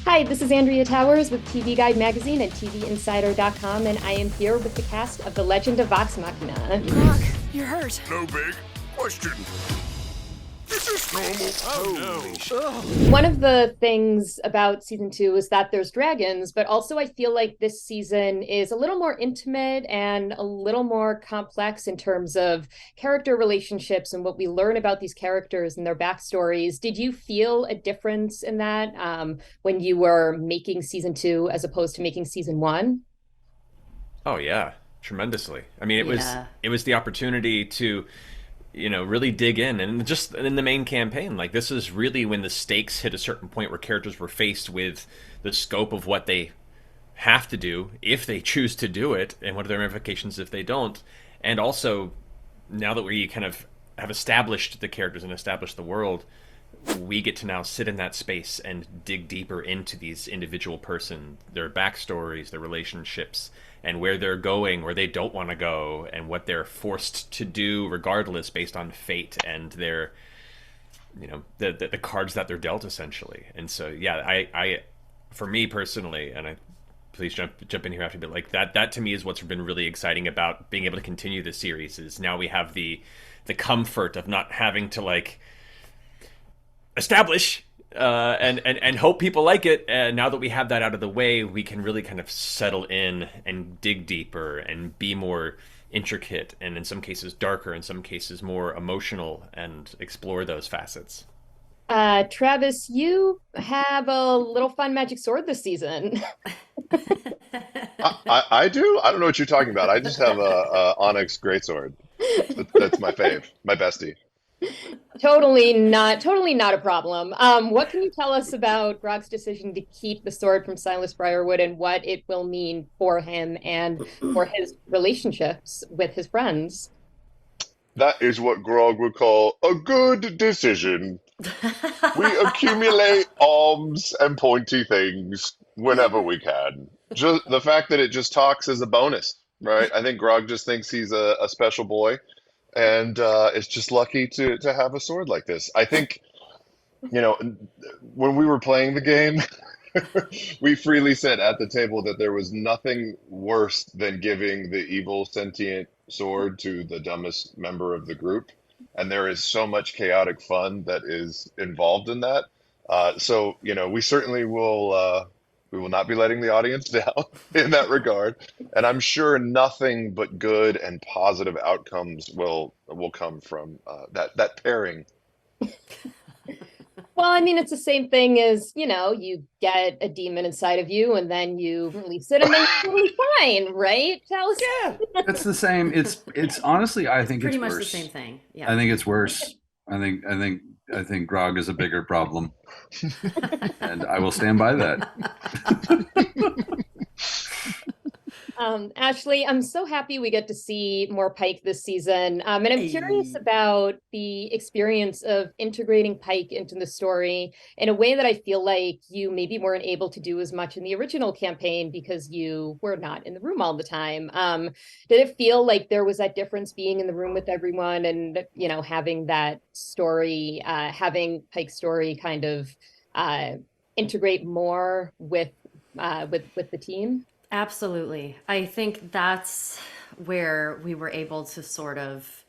Hi, this is Andrea Towers with TV Guide Magazine and TVinsider.com, and I am here with the cast of The Legend of Vox Machina. Brock, you're hurt. No big question. Is this normal? Oh, no. One of the things about season 2 is that there's dragons, but also I feel like this season is a little more intimate and a little more complex in terms of character relationships and what we learn about these characters and their backstories. Did you feel a difference in that when you were making season 2 as opposed to making season 1? Oh yeah, tremendously. I mean, it was the opportunity to really dig in, and just in the main campaign, like, this is really when the stakes hit a certain point where characters were faced with the scope of what they have to do if they choose to do it, and what are the ramifications if they don't. And also, now that we kind of have established the characters and established the world, we get to now sit in that space and dig deeper into these individual person, their backstories, their relationships, and where they're going, where they don't want to go, and what they're forced to do regardless based on fate and their, the cards that they're dealt, essentially. And so, yeah, I for me personally, and please jump in here after, but like that to me is what's been really exciting about being able to continue this series, is now we have the comfort of not having to, like, establish and hope people like it. And now that we have that out of the way, we can really kind of settle in and dig deeper and be more intricate, and in some cases darker, in some cases more emotional, and explore those facets. Travis, you have a little fun magic sword this season. I do? I don't know what you're talking about. I just have a Onyx Greatsword. That's my fave, my bestie. Totally not a problem. What can you tell us about Grog's decision to keep the sword from Silas Briarwood, and what it will mean for him and for his relationships with his friends? That is what Grog would call a good decision. We accumulate arms and pointy things whenever we can. Just the fact that it just talks is a bonus, right? I think Grog just thinks he's a special boy, and is just lucky to have a sword like this. I think, when we were playing the game, we freely said at the table that there was nothing worse than giving the evil sentient sword to the dumbest member of the group. And there is so much chaotic fun that is involved in that. So, we certainly we will not be letting the audience down in that regard. And I'm sure nothing but good and positive outcomes will come from that pairing. Well, I mean, it's the same thing as, you get a demon inside of you and then you release it and then you're totally fine, right? Chalice? Yeah, it's the same. It's honestly, I think Pretty it's much worse. the same thing. Yeah. I think it's worse. I think Grog is a bigger problem, and I will stand by that. Ashley, I'm so happy we get to see more Pike this season. And I'm curious about the experience of integrating Pike into the story in a way that I feel like you maybe weren't able to do as much in the original campaign because you were not in the room all the time. Did it feel like there was that difference being in the room with everyone and, having that story, having Pike's story kind of integrate more with the team? Absolutely. I think that's where we were able to sort of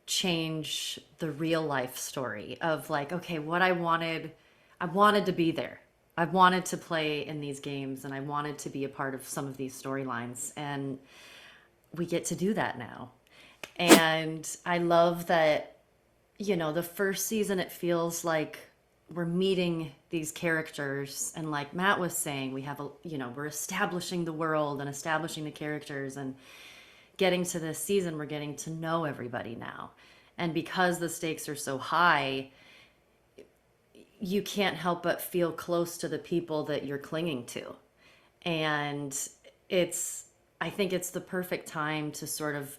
change the real life story of, like, okay, what I wanted to be there. I wanted to play in these games, and I wanted to be a part of some of these storylines, and we get to do that now. And I love that, the first season, it feels like we're meeting these characters, and like Matt was saying, we have we're establishing the world and establishing the characters, and getting to this season, we're getting to know everybody now. And because the stakes are so high, you can't help but feel close to the people that you're clinging to. And I think it's the perfect time to sort of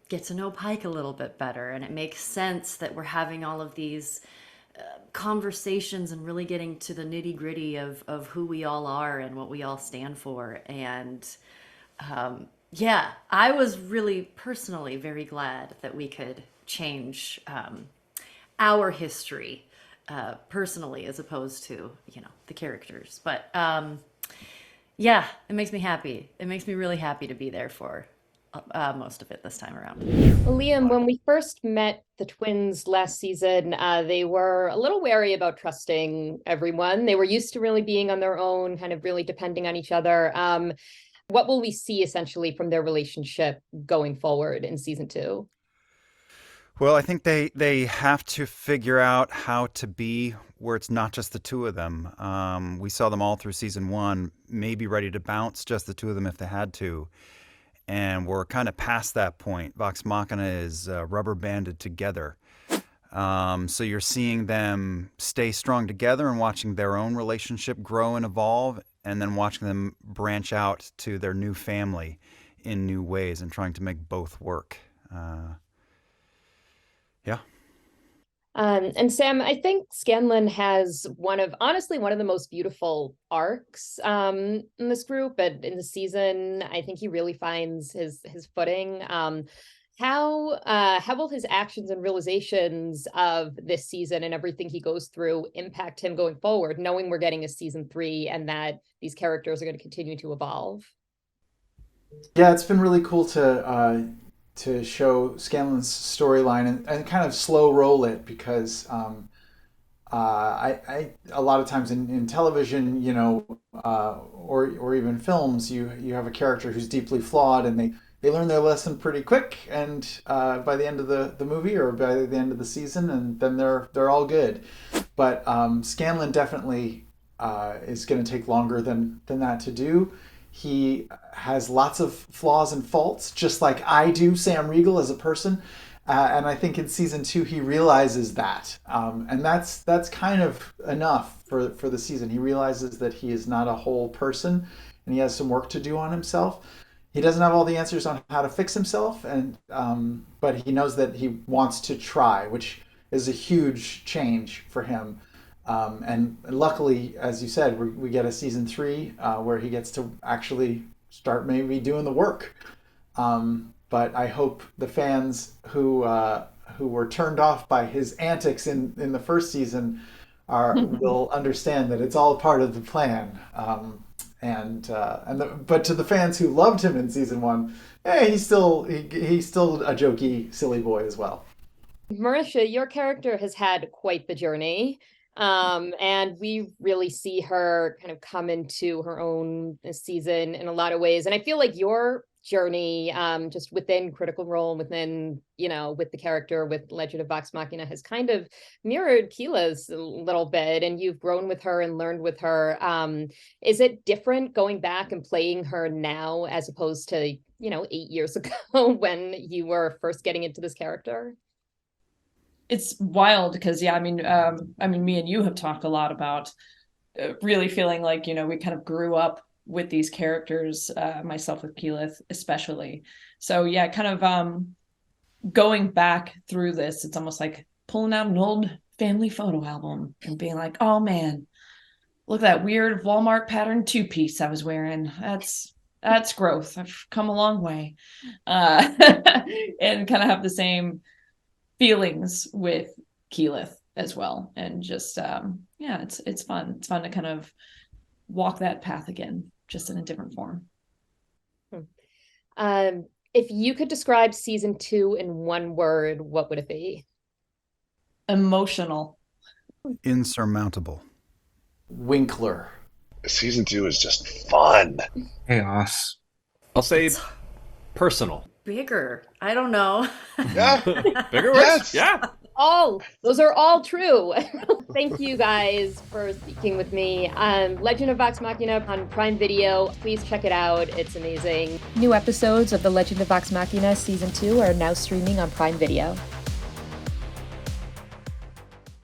get to know Pike a little bit better. And it makes sense that we're having all of these conversations and really getting to the nitty gritty of who we all are and what we all stand for. And Yeah, I was really personally very glad that we could change our history personally as opposed to, the characters. But yeah, it makes me happy. It makes me really happy to be there for most of it this time around. Well, Liam, when we first met the twins last season, they were a little wary about trusting everyone. They were used to really being on their own, kind of really depending on each other. What will we see essentially from their relationship going forward in season 2? Well, I think they have to figure out how to be where it's not just the two of them. We saw them all through season 1, maybe ready to bounce just the two of them if they had to. And we're kind of past that point. Vox Machina is rubber banded together. So you're seeing them stay strong together and watching their own relationship grow and evolve, and then watching them branch out to their new family in new ways and trying to make both work. Yeah. And Sam, I think Scanlan has honestly one of the most beautiful arcs in this group and in the season. I think he really finds his footing. How will his actions and realizations of this season and everything he goes through impact him going forward, knowing we're getting a season 3 and that these characters are going to continue to evolve? Yeah, it's been really cool to show Scanlan's storyline and kind of slow roll it, because I a lot of times in television, or even films, you have a character who's deeply flawed, and they learn their lesson pretty quick, and by the end of the movie or by the end of the season, and then they're all good. But Scanlan definitely is going to take longer than that to do. He has lots of flaws and faults, just like I do, Sam Riegel, as a person. And I think in season 2 he realizes that, and that's kind of enough for the season. He realizes that he is not a whole person, and he has some work to do on himself. He doesn't have all the answers on how to fix himself, and but he knows that he wants to try, which is a huge change for him. And luckily, as you said, we get a season 3 where he gets to actually start maybe doing the work. But I hope the fans who were turned off by his antics in the first season will understand that it's all part of the plan. But to the fans who loved him in season 1, he's still a jokey, silly boy as well. Marisha, your character has had quite the journey. And we really see her kind of come into her own this season in a lot of ways. And I feel like your journey, just within Critical Role and within, with the character with Legend of Vox Machina, has kind of mirrored Keela's a little bit, and you've grown with her and learned with her. Is it different going back and playing her now as opposed to, 8 years ago when you were first getting into this character? It's wild because, me and you have talked a lot about really feeling like, we kind of grew up with these characters, myself with Keyleth especially. So yeah, kind of going back through this, it's almost like pulling out an old family photo album and being like, oh man, look at that weird Walmart pattern 2-piece I was wearing. That's growth. I've come a long way. And kind of have the same feelings with Keyleth as well. And just, it's fun. It's fun to kind of walk that path again, just in a different form. If you could describe season 2 in one word, what would it be? Emotional. Insurmountable. Winkler. Season 2 is just fun. Chaos. I'll say personal. Bigger. I don't know. Yeah. Bigger words? Yeah. Those are all true. Thank you guys for speaking with me. Legend of Vox Machina on Prime Video. Please check it out. It's amazing. New episodes of The Legend of Vox Machina Season 2 are now streaming on Prime Video.